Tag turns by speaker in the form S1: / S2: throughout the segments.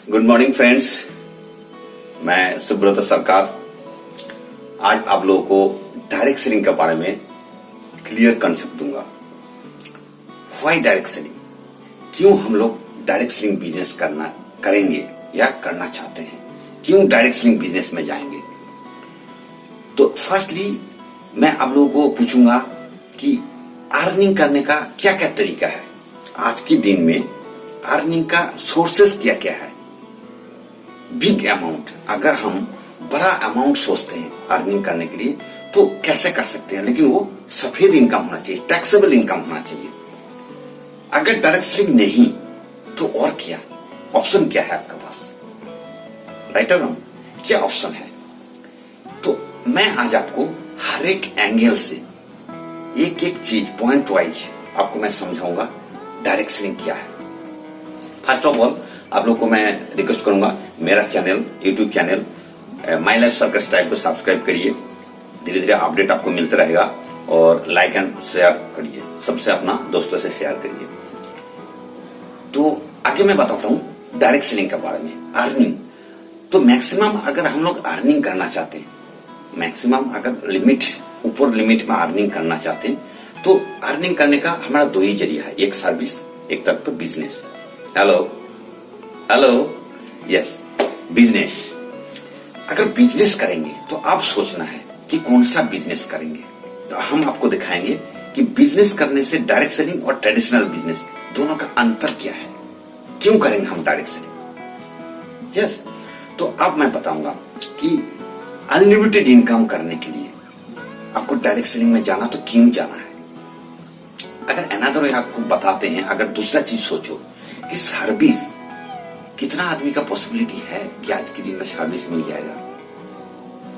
S1: Good morning friends, मैं सुब्रत सरकार आज आप लोगों को डायरेक्ट सेलिंग के बारे में क्लियर कंसेप्ट दूंगा। व्हाई डायरेक्ट सेलिंग, क्यों हम लोग डायरेक्ट सेलिंग बिजनेस करेंगे या करना चाहते हैं, क्यों डायरेक्ट सेलिंग बिजनेस में जाएंगे। तो फर्स्टली मैं आप लोगों को पूछूंगा कि अर्निंग करने का क्या क्या तरीका है। आज के दिन में अर्निंग का सोर्सेस क्या क्या है। बिग अमाउंट, अगर हम बड़ा अमाउंट सोचते हैं अर्निंग करने के लिए तो कैसे कर सकते हैं, लेकिन वो सफेद इनकम होना चाहिए, टैक्सेबल इनकम होना चाहिए। अगर डायरेक्ट सेलिंग नहीं तो और क्या ऑप्शन क्या है आपके पास, राइट और रॉन्ग, क्या ऑप्शन है। तो मैं आज आपको हर एक एंगल से एक एक चीज पॉइंट वाइज आपको मैं समझाऊंगा डायरेक्ट सेलिंग क्या है। फर्स्ट ऑफ ऑल आप लोग को मैं रिक्वेस्ट करूंगा, मेरा channel YouTube channel my life circus type को सब्सक्राइब करिए, धीरे धीरे अपडेट आपको मिलता रहेगा। और लाइक एंड शेयर करिए, सबसे अपना दोस्तों से शेयर करिए। तो आगे मैं बताता हूं डायरेक्ट सेलिंग के बारे में। अर्निंग तो मैक्सिमम अगर हम लोग अर्निंग करना चाहते हैं, मैक्सिमम अगर लिमिट ऊपर लिमिट में अर्निंग करना चाहते हैं तो अर्निंग करने का हमारा दो ही जरिया है, एक सर्विस, एक तरफ पे बिजनेस। Hello yes, business. अगर बिजनेस करेंगे तो आप सोचना है कि कौन सा बिजनेस करेंगे। तो हम आपको दिखाएंगे कि बिजनेस करने से डायरेक्ट सेलिंग और ट्रेडिशनल बिजनेस दोनों का अंतर क्या है, क्यों करेंगे हम डायरेक्ट सेलिंग। यस, तो अब मैं बताऊंगा कि अनलिमिटेड इनकम करने के लिए आपको डायरेक्ट सेलिंग में जाना तो क्यों जाना है। अगर अनदर वे आपको बताते हैं, अगर दूसरा चीज सोचो कि सर्विस, कितना आदमी का पॉसिबिलिटी है कि आज के दिन में सर्विस मिल जाएगा।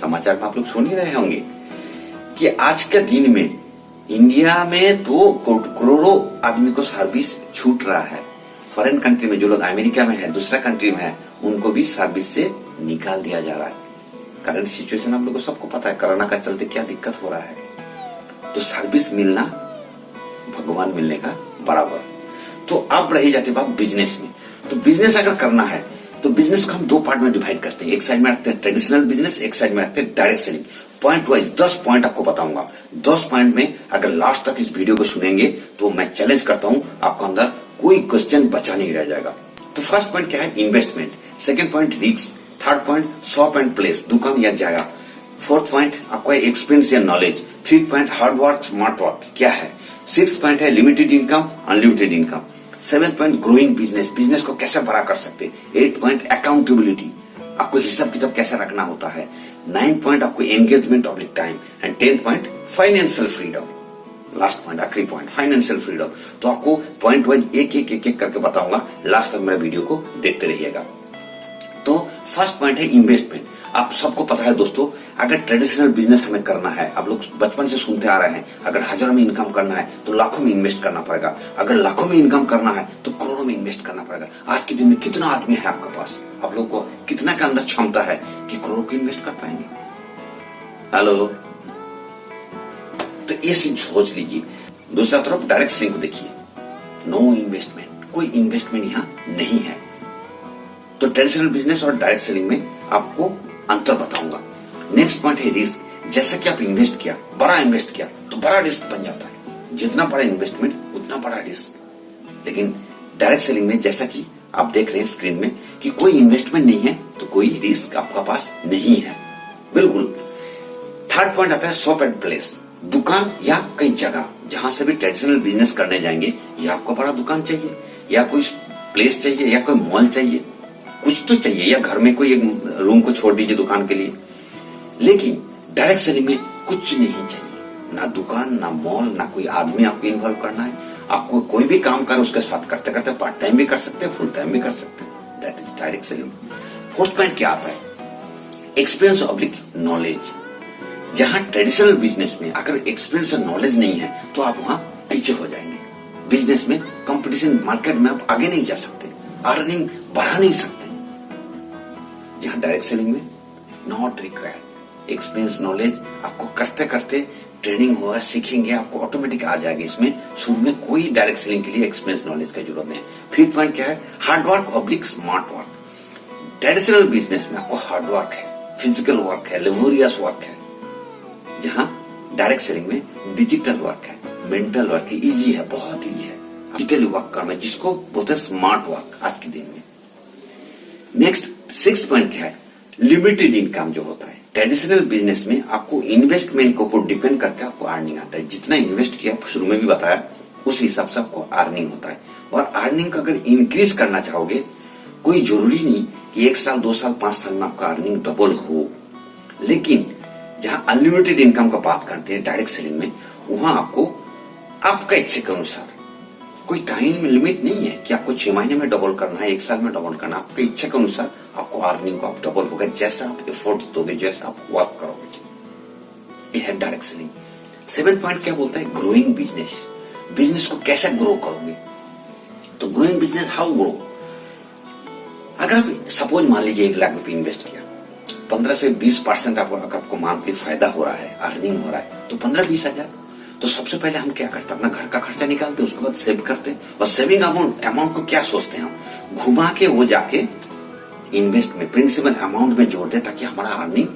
S1: समाचार में आप लोग सुन ही रहे होंगे कि आज के दिन में इंडिया में तो करोड़ों आदमी को सर्विस छूट रहा है। फॉरेन कंट्री में जो लोग अमेरिका में है, दूसरा कंट्री में है, उनको भी सर्विस से निकाल दिया जा रहा है। करंट सिचुएशन आप लोगों को सबको पता है, कोरोना का चलते क्या दिक्कत हो रहा है। तो सर्विस मिलना भगवान मिलने का बराबर। तो अब रही जाती बात बिजनेस में। तो बिजनेस अगर करना है तो बिजनेस को हम दो पार्ट में डिवाइड करते हैं, एक साइड में रखते हैं ट्रेडिशनल बिजनेस, एक साइड में रखते हैं direct selling. Point wise 10 point आपको बताऊंगा। 10 पॉइंट में अगर लास्ट तक इस वीडियो को सुनेंगे तो मैं चैलेंज करता हूं आपको अंदर कोई क्वेश्चन बचा नहीं रह जाएगा। तो फर्स्ट पॉइंट क्या है, investment. Second point risk. Third point shop and place, दुकान या जगह। फोर्थ पॉइंट आपका एक्सपीरियंस या knowledge. Fifth point hard work smart work क्या है। सिक्स पॉइंट है limited income unlimited income. Seventh point growing business, business को कैसे बड़ा कर सकते हैं। एट पॉइंट अकाउंटेबिलिटी, आपको हिसाब किताब कैसे रखना होता है। नाइन्थ पॉइंट आपको engagement of time. And 10th point financial freedom. Last point, आखिरी पॉइंट फाइनेंशियल फ्रीडम। तो आपको पॉइंट वाइज एक एक करके बताऊंगा, लास्ट तक मेरा वीडियो को देखते रहिएगा। तो फर्स्ट पॉइंट है इन्वेस्टमेंट। आप सबको पता है दोस्तों, अगर ट्रेडिशनल बिजनेस हमें करना है, आप लोग बचपन से सुनते आ रहे हैं, अगर हजारों में इनकम करना है तो लाखों में इन्वेस्ट करना पड़ेगा। अगर लाखों में इनकम करना है तो करोड़ों में इन्वेस्ट करना पड़ेगा। आज के दिन में कितना आदमी है आपके पास, आप लोग को कितना के अंदर क्षमता है कि करोड़ों की इन्वेस्ट कर पाएंगे। हेलो, तो ये चीज सोच लीजिए। दूसरा तरफ डायरेक्ट सेलिंग को देखिए, नो इन्वेस्टमेंट, कोई इन्वेस्टमेंट यहाँ नहीं है। तो ट्रेडिशनल बिजनेस और डायरेक्ट सेलिंग में आपको अंतर बताऊंगा। नेक्स्ट पॉइंट है रिस्क। जैसे कि आप इन्वेस्ट किया, बड़ा इन्वेस्ट किया तो बड़ा रिस्क बन जाता है। जितना बड़ा इन्वेस्टमेंट उतना बड़ा रिस्क। लेकिन डायरेक्ट सेलिंग में जैसा कि आप देख रहे हैं स्क्रीन में कि कोई इन्वेस्टमेंट नहीं है तो कोई रिस्क आपका पास नहीं है, बिल्कुल। थर्ड पॉइंट आता है शॉप एंड प्लेस, दुकान या कई जगह। जहां से भी ट्रेडिशनल बिजनेस करने जाएंगे, या आपको बड़ा दुकान चाहिए, या कोई प्लेस चाहिए, या कोई मॉल चाहिए, कुछ तो चाहिए, या घर में कोई एक रूम को छोड़ दीजिए दुकान के लिए। लेकिन डायरेक्ट सेलिंग में कुछ नहीं चाहिए, ना दुकान, ना मॉल, ना कोई आदमी आपको इन्वॉल्व करना है। आपको कोई भी काम कर उसके साथ करते करते पार्ट टाइम भी कर सकते हैं, फुल टाइम भी कर सकते हैं। That is direct selling. Fourth point क्या आता है, एक्सपीरियंस ऑब्लिक नॉलेज। जहां ट्रेडिशनल बिजनेस में अगर एक्सपीरियंस और नॉलेज नहीं है तो आप वहां पीछे हो जाएंगे। बिजनेस में कंपटीशन मार्केट में आप आगे नहीं जा सकते, अर्निंग बढ़ा नहीं सकते। जहां डायरेक्ट सेलिंग में नॉट रिक्वायर्ड एक्सपीरियंस नॉलेज, आपको करते करते ट्रेनिंग होगा, सीखेंगे, आपको ऑटोमेटिक आ जाएगा। इसमें शुरू में कोई डायरेक्ट सेलिंग के लिए एक्सपीरियंस नॉलेज की जरूरत नहीं है। फिफ्थ पॉइंट क्या है, hard work oblique smart work. Traditional business में आपको हार्ड वर्क है, फिजिकल वर्क है, लेबोरियस वर्क है, जहां डायरेक्ट सेलिंग में डिजिटल वर्क है, मेंटल वर्क है, इजी है, बहुत इजी है डिजिटली वर्क करना, जिसको बोलते हैं स्मार्ट वर्क आज के दिन में। नेक्स्ट 6 पॉइंट क्या है, लिमिटेड इनकम जो होता है। ट्रेडिशनल बिजनेस में आपको इन्वेस्टमेंट के ऊपर डिपेंड करके आपको अर्निंग आता है, जितना इन्वेस्ट किया शुरू में भी बताया उस हिसाब से आपको अर्निंग होता है। और अर्निंग का अगर इंक्रीज करना चाहोगे, कोई जरूरी नहीं कि 1 साल 2 साल 5 साल में आपका अर्निंग डबल हो, लेकिन जहां अनलिमिटेड इनकम का बात करते हैं डायरेक्ट सेलिंग में, वहां आपको आपका इच्छा के अनुसार कोई टाइम लिमिट नहीं है कि आपको 6 महीने में डबल करना है, 1 साल में डबल करना है। आपकी इच्छा के अनुसार आपको अर्निंग को आप डबल होगा, जैसा आप एफर्ट दोगे, जैसा आप वर्क करोगे। ये है डायरेक्ट सेलिंग। 7 पॉइंट क्या बोलता है, ग्रोइंग बिजनेस। बिजनेस को कैसे ग्रो करोगे, तो ग्रोइंग बिजनेस हाउ ग्रो। अगर आप सपोज मान लीजिए 1 लाख रुपए इन्वेस्ट किया, 15 से 20% आपको मंथली फायदा हो रहा है, अर्निंग हो रहा है, तो 15-20 हजार। तो सबसे पहले हम क्या करते हैं, अपना घर का खर्चा निकालते हैं, उसके बाद सेव करते हैं। और सेविंग अमाउंट को क्या सोचते हैं हम, घुमा के वो जाके इन्वेस्ट में प्रिंसिपल अमाउंट में जोड़ दे ताकि हमारा अर्निंग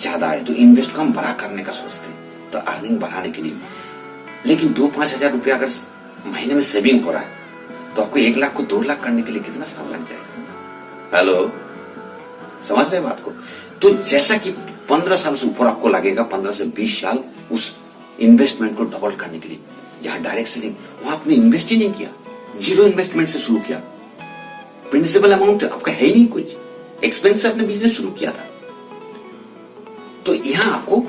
S1: ज्यादा आए। तो इन्वेस्ट को हम बड़ा करने का सोचते हैं, तो अर्निंग बढ़ाने के लिए। लेकिन 2-5 हजार रुपया अगर महीने में सेविंग हो रहा है, तो आपको 1 लाख को 2 लाख करने के लिए कितना साल लग जाएगा। हेलो, समझ रहे बात को। तो जैसा कि 15 साल से ऊपर आपको लगेगा, 15 से 20 साल उस इन्वेस्टमेंट को डबल करने के लिए। जहां डायरेक्ट सेलिंग, वहां आपने इन्वेस्ट ही नहीं किया, 0 इन्वेस्टमेंट से शुरू किया, प्रिंसिपल अमाउंट आपका है ही नहीं, कुछ एक्सपेंस से आपने बिजनेस शुरू किया था। तो यहां आपको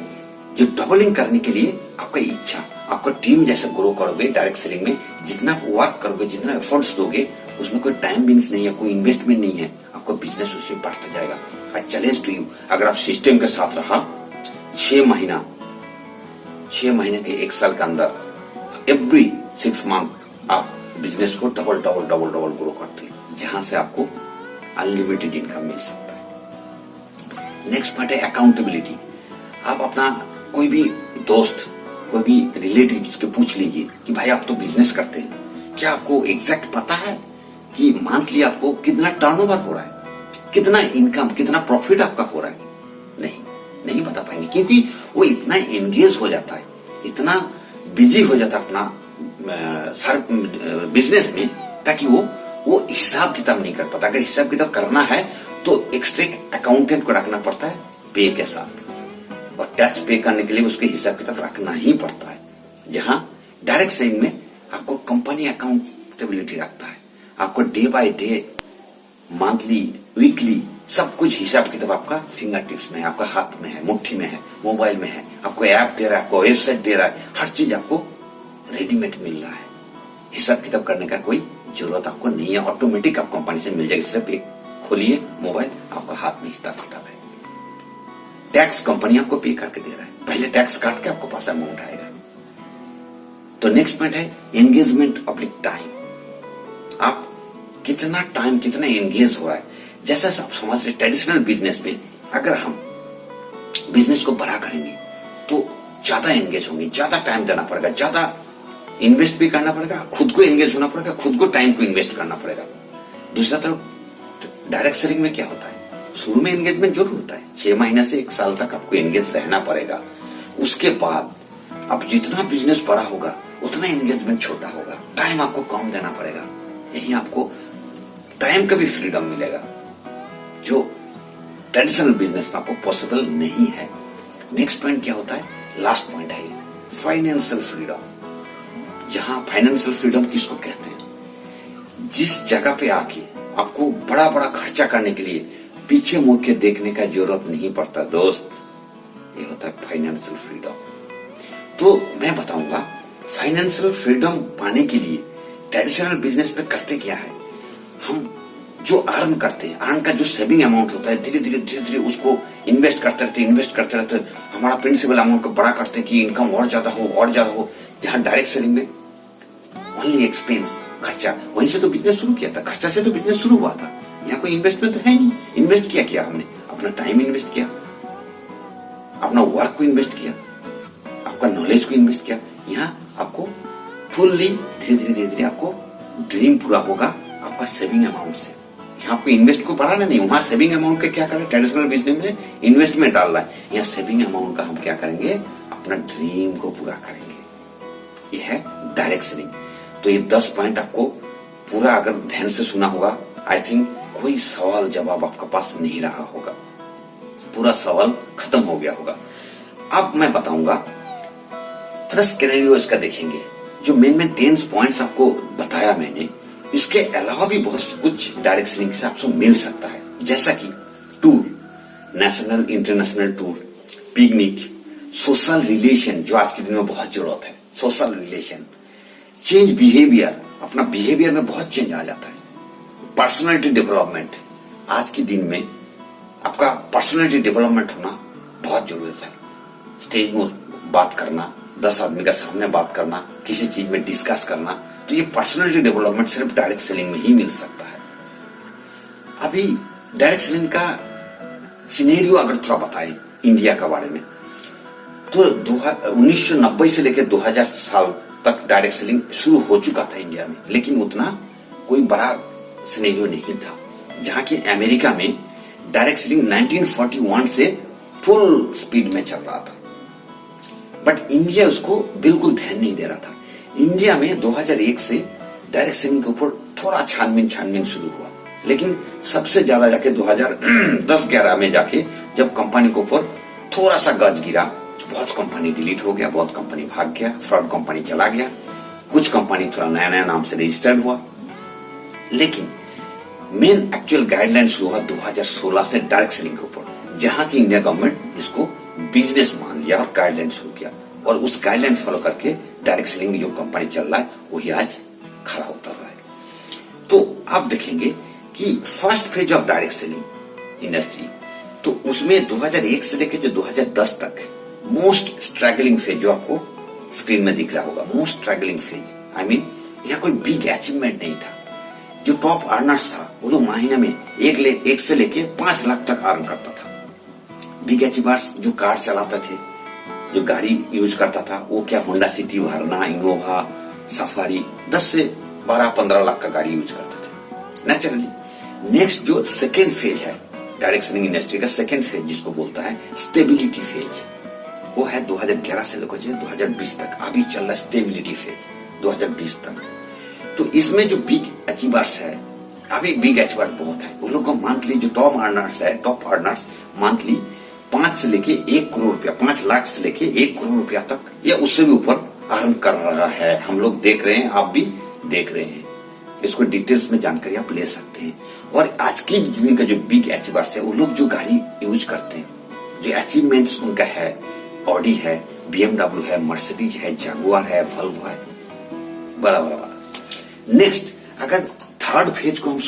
S1: जो डबलिंग करने के लिए आपका इच्छा, आपका टीम जैसा ग्रो करोगे डायरेक्ट सेलिंग में, जितना वर्क करोगे, जितना एफर्ट्स दोगे, उसमें कोई टाइम बिन्स नहीं है, कोई इन्वेस्टमेंट नहीं है, आपका बिजनेस उससे बढ़ता जाएगा। आई चैलेंज टू यू, अगर आप सिस्टम के साथ रहा 6 महीने के 1 साल के अंदर, एवरी 6 मंथ आप बिजनेस को डबल ग्रो करते हैं, जहां से आपको अनलिमिटेड इनकम मिल सकता है। नेक्स्ट पॉइंट है अकाउंटेबिलिटी। आप अपना कोई भी दोस्त, कोई भी रिलेटिव के पूछ लीजिए कि भाई आप तो बिजनेस करते हैं, क्या आपको एग्जैक्ट पता है कि मंथली आपको कितना टर्नओवर हो रहा है, कितना इनकम, कितना प्रॉफिट आपका हो रहा है? नहीं बता पाएंगे, क्योंकि वो इतना एंगेज हो जाता है, इतना बिजी हो जाता है अपना बिजनेस में, ताकि वो हिसाब किताब नहीं कर पाता। अगर हिसाब किताब करना है तो एक्स्ट्रा अकाउंटेंट को रखना पड़ता है पे के साथ, और टैक्स पे करने के लिए उसके हिसाब किताब रखना ही पड़ता है। जहां डायरेक्ट सेलिंग में आपको कंपनी अकाउंटेबिलिटी रखता है, आपको day by day, monthly, weekly सब कुछ हिसाब किताब आपका फिंगर टिप्स में है, आपका हाथ में है, मुट्ठी में है, मोबाइल में है, आपको ऐप दे रहा है, आपको वेबसाइट दे रहा है, हर चीज आपको रेडीमेड मिल रहा है। हिसाब किताब करने का कोई जरूरत आपको नहीं है, ऑटोमेटिक आप कंपनी से मिल जाएगी। सिर्फ एक खोलिए मोबाइल, आपका हाथ में हिसाब किताब है। टैक्स कंपनी आपको पे करके दे रहा है, पहले टैक्स काट के आपको पास अमाउंट आएगा। तो नेक्स्ट पॉइंट है एंगेजमेंट ऑब्लिक टाइम। आप कितना टाइम, कितना एंगेज हो रहा है। जैसा आप समझ रहे, ट्रेडिशनल बिजनेस में अगर हम बिजनेस को बड़ा करेंगे तो ज्यादा एंगेज होंगे, ज्यादा टाइम देना पड़ेगा, ज्यादा इन्वेस्ट भी करना पड़ेगा, खुद को एंगेज होना पड़ेगा, खुद को टाइम को इन्वेस्ट करना पड़ेगा। दूसरा तरफ डायरेक्ट सेलिंग में क्या होता है, शुरू में एंगेजमेंट जरूर होता है, 6 महीने से 1 साल तक आपको एंगेज रहना पड़ेगा। उसके बाद अब जितना बिजनेस बड़ा होगा उतना एंगेजमेंट छोटा होगा, टाइम आपको कम देना पड़ेगा। यही आपको टाइम का भी फ्रीडम मिलेगा, जो ट्रेडिशनल बिजनेस में आपको पॉसिबल नहीं है। नेक्स्ट पॉइंट क्या होता है, लास्ट पॉइंट है फाइनेंशियल फ्रीडम। जहां फाइनेंशियल फ्रीडम किसको कहते हैं, जिस जगह पे आके आपको बड़ा बड़ा खर्चा करने के लिए पीछे मुड़ के देखने का जरूरत नहीं पड़ता दोस्त, ये होता है फाइनेंशियल फ्रीडम। तो मैं बताऊंगा फाइनेंशियल फ्रीडम पाने के लिए ट्रेडिशनल बिजनेस में करते क्या है। हम जो अर्न करते हैं, अर्न का जो सेविंग अमाउंट होता है, धीरे धीरे उसको इन्वेस्ट करते रहते, हमारा प्रिंसिपल अमाउंट को बड़ा करते कि इनकम और ज्यादा हो। जहां डायरेक्ट सेलिंग में ओनली एक्सपेंस, खर्चा, वहीं से तो बिजनेस शुरू किया था, खर्चा से तो बिजनेस शुरू हुआ था। यहाँ कोई इन्वेस्टमेंट तो है नहीं। इन्वेस्ट किया हमने, अपना टाइम इन्वेस्ट किया, अपना वर्क को इन्वेस्ट किया, आपका नॉलेज को इन्वेस्ट किया। यहाँ आपको फुल्ली धीरे धीरे आपको ड्रीम पूरा होगा आपका सेविंग अमाउंट से। यहाँ आपको इन्वेस्ट को बढ़ाना नहीं, वहां सेविंग अमाउंट का क्या कर रहे हैं, ट्रेडिशनल बिजनेस में इन्वेस्टमेंट डाल रहा है, यहाँ सेविंग अमाउंट का हम क्या करेंगे, अपना ड्रीम को पूरा करेंगे। ये है डायरेक्ट सेलिंग। तो ये 10 पॉइंट आपको पूरा अगर ध्यान से सुना होगा, आई थिंक कोई सवाल जवाब आपके पास नहीं रहा होगा, पूरा सवाल खत्म हो गया होगा। अब मैं बताऊंगा थोड़ा स्केनेरियो इसका देखेंगे। जो मेन 10 पॉइंट्स आपको बताया मैंने, इसके अलावा भी बहुत कुछ डायरेक्ट सेलिंग से आपको मिल सकता है, जैसा कि tour, national international tour, picnic, social relation जो आज के दिन में बहुत जरूरत है, सोशल रिलेशन, चेंज बिहेवियर, अपना बिहेवियर में बहुत चेंज आ जाता है, पर्सनालिटी डेवलपमेंट, आज के दिन में आपका पर्सनालिटी डेवलपमेंट होना बहुत जरूरत है। स्टेज में बात करना, 10 आदमी का सामने बात करना, किसी चीज में डिस्कस करना, तो ये पर्सनालिटी डेवलपमेंट सिर्फ डायरेक्ट सेलिंग में ही मिल सकता है। अभी डायरेक्ट सेलिंग का सिनेरियो अगर थोड़ा बताएं इंडिया का बारे में, तो 1990 से लेकर 2000 साल तक डायरेक्ट सेलिंग शुरू हो चुका था इंडिया में, लेकिन उतना कोई बड़ा सिनेरियो नहीं था। जहां की अमेरिका में डायरेक्ट सेलिंग 1941 से फुल स्पीड में चल रहा था, बट इंडिया उसको बिल्कुल ध्यान नहीं दे रहा था। इंडिया में 2001 से डायरेक्ट सेलिंग के ऊपर थोड़ा छानबीन शुरू हुआ, लेकिन सबसे ज्यादा जाके 2010-11 में जाके जब कंपनी के ऊपर थोड़ा सा गज गिरा, बहुत कंपनी डिलीट हो गया, बहुत कंपनी भाग गया, फ्रॉड कंपनी चला गया, कुछ कंपनी थोड़ा नया नाम से रजिस्टर्ड हुआ। लेकिन मेन एक्चुअल गाइडलाइन शुरू हुआ 2016 से डायरेक्ट सेलिंग के ऊपर, जहां से इंडिया गवर्नमेंट इसको बिजनेस मान लिया और गाइडलाइन शुरू किया, और उस गाइडलाइन फॉलो करके डायरेक्ट सेलिंग में जो कंपनी चल रहा है वही आज खड़ा उतर रहा है। तो आप देखेंगे कि first phase of direct selling industry, तो उसमें 2001 से लेकर जो 2010 तक मोस्ट स्ट्रगलिंग फेज जो आपको स्क्रीन में दिख रहा होगा, most struggling phase, I mean यहाँ कोई बिग अचीवमेंट नहीं था। जो टॉप अर्नर्स था वो लोग महीने में 1 से लेके 5 लाख तक अर्न करता था। बिग अचीवर्स जो कार चलाते थे, जो गाड़ी यूज करता था, वो क्या होंडा सिटी, वर्ना, इनोवा, सफारी 10 से 12-15 लाख का गाड़ी यूज करते थे नेचुरली। नेक्स्ट जो सेकेंड फेज है डायरेक्ट सेलिंग इंडस्ट्री का, सेकेंड फेज जिसको बोलता है स्टेबिलिटी फेज, वो है 2011 से लेकर 2020 तक। अभी चल रहा है स्टेबिलिटी फेज 2020 तक। तो इसमें जो बिग अचीवर्स है, अभी बिग अचीवर्स बहुत है, वो लोग को मंथली जो टॉप अर्नर्स है, टॉप अर्नर्स मंथली 5 से लेके 1 करोड़ रुपया, 5 लाख से लेके 1 करोड़ रुपया तक या उससे भी ऊपर अर्न कर रहा है। हम लोग देख रहे हैं, आप भी देख रहे हैं, इसको डिटेल्स में जानकारी आप ले सकते हैं। और आज की जिंदगी का जो बिग अचीवर्स है, वो लोग जो गाड़ी यूज करते हैं, जो अचीवमेंट्स उनका है, ऑडी है, BMW है, मर्सिडीज है, जगुआर है, वोल्वो है, बड़ा। नेक्स्ट अगर थर्ड फेज को हम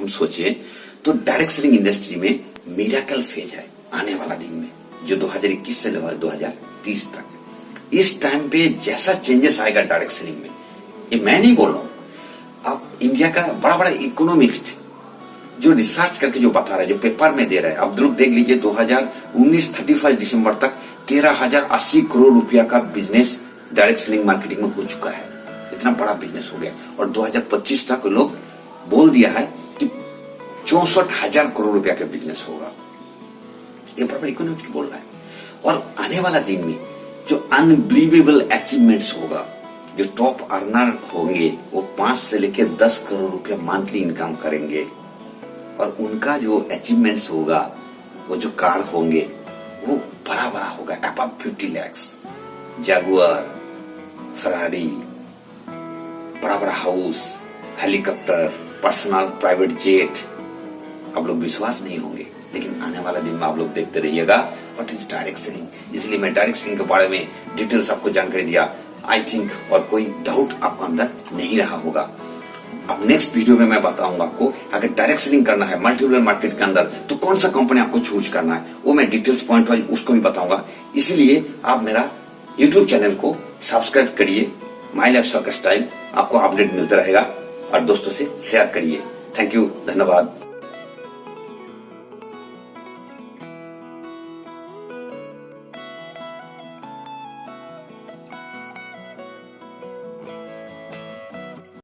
S1: सोचे तो डायरेक्ट सेलिंग इंडस्ट्री में मिरेकल फेज है आने वाला दिन में, जो 2021 से 2030 तक। इस टाइम पे जैसा चेंजेस आएगा डायरेक्ट सेलिंग में, ये मैं नहीं बोल रहा हूं, अब इंडिया का बड़ा इकोनॉमिस्ट जो रिसर्च करके जो बता रहा है, जो पेपर में दे रहा है, आप जरूर देख लीजिए। 2019 31 दिसंबर तक 13,080 करोड़ रुपया का बिजनेस डायरेक्ट सेलिंग मार्केटिंग में हो चुका है। इतना बड़ा बिजनेस हो गया, और 2025 तक लोग बोल दिया है कि 64,000 करोड़ रुपया का बिजनेस होगा। ये बड़ा इकोनॉमिस्ट बोल रहा है। और आने वाला दिन में जो अनबिलीवेबल अचीवमेंट्स होगा, जो टॉप अर्नर होंगे, वो 5 से लेकर 10 करोड़ रुपया मंथली इनकम करेंगे, और उनका जो अचीवमेंट्स होगा, वो जो कार होंगे वो बड़ा होगा, अबव 50 लाख, जगुआर, फरारी, बड़ा house, helicopter, personal private jet. आप लोग विश्वास नहीं होंगे, लेकिन आने वाला दिन में आप लोग देखते रहिएगा व्हाट इज डायरेक्ट सेलिंग। इसलिए मैं डायरेक्ट सेलिंग के बारे में डिटेल्स आपको जानकारी दिया, आई थिंक, और कोई डाउट आपको अंदर नहीं रहा होगा। अब नेक्स्ट वीडियो में मैं बताऊंगा आपको, अगर डायरेक्ट सेलिंग करना है मल्टीलेवल मार्केट के अंदर, तो कौन सा कंपनी आपको चूज करना है, वो मैं डिटेल्स पॉइंट वाइज उसको भी बताऊंगा। इसलिए आप मेरा यूट्यूब चैनल को सब्सक्राइब करिए, माय लाइफ सर्कस स्टाइल, आपको अपडेट मिलता रहेगा, और दोस्तों से शेयर करिए। थैंक यू, धन्यवाद।